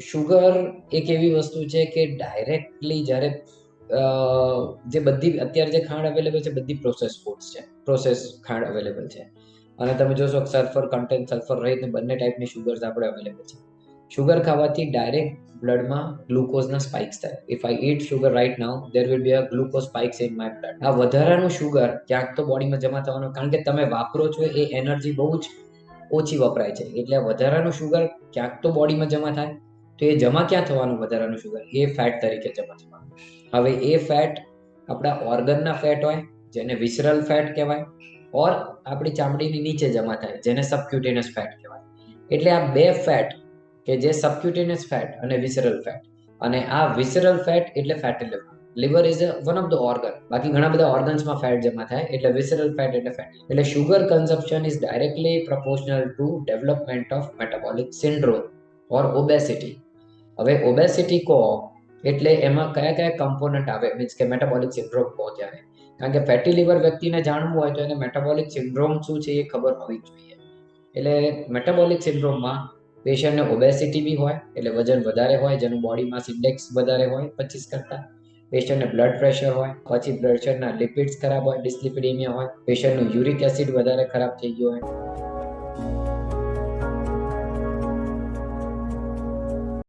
Sugar એક એવી વસ્તુ છે કે ડાયરેક્ટલી જ્યારે જે બધી અત્યારે જે ખાંડ અવેલેબલ છે બધી પ્રોસેસ ફૂડ્સ છે, પ્રોસેસ ખાંડ અવેલેબલ છે. અને તમે જોશો સલ્ફર કન્ટેન્ટ, સલ્ફર રહિત બંને ટાઈપની શુગર્સ આપણે અવેલેબલ છે. શુગર ખાવાથી ડાયરેક્ટ બ્લડમાં ગ્લુકોઝના સ્પાઇક્સ થાય. If I eat sugar right now there will be a glucose spikes in my blood. આ વધારાનું શુગર ક્યાંક તો બોડીમાં જમા થવાનું, કારણ કે તમે વાપરો છો એ એનર્જી બહુ જ ઓછી વપરાય છે, એટલે વધારાનું શુગર ક્યાંક તો બોડીમાં જમા થાય. તો એ જમા ક્યાં થવાનું વધારાનું શુગર? એ ફેટ તરીકે જમા થવાનું. હવે એ ફેટ આપણા ઓર્ગનના ફેટ હોય જેને વિસરલ ફેટ કહેવાય, ઓર આપણી ચામડીની નીચે જમા થાય જેને સબક્યુટેનિયસ ફેટ કહેવાય. એટલે આ બે ફેટ કે જે સબક્યુટેનિયસ ફેટ અને વિસરલ ફેટ, અને આ વિસરલ ફેટ એટલે fatty liver. Liver is one of the organ, બાકી ઘણા બધા ઓર્ગન્સમાં ફેટ જમા થાય, એટલે વિસરલ ફેટ એટલે ફેટી. એટલે sugar consumption is directly proportional two development of metabolic syndrome or obesity. હવે ઓબેસિટી કહો એટલે એમાં કયા કયા કમ્પોનન્ટ આવે, મીન્સ કે મેટાબોલિક સિન્ડ્રોમ કહો ત્યારે, કારણ કે ફેટી લિવર વ્યક્તિને જાણવું હોય તો એને મેટાબોલિક સિન્ડ્રોમ શું છે એ ખબર હોવી જોઈએ. એટલે મેટાબોલિક સિન્ડ્રોમમાં પેશન્ટને ઓબેસિટી બી હોય, એટલે વજન વધારે હોય, જેનું બોડી માસ ઇન્ડેક્સ વધારે હોય 25 કરતા. પેશન્ટને બ્લડ પ્રેશર હોય, પછી બ્લડ પ્રેશરના લિપિડ્સ ખરાબ હોય, ડિસ્લિપિડેમિયા હોય, પેશન્ટનું યુરિક એસિડ વધારે ખરાબ થઈ ગયો હોય,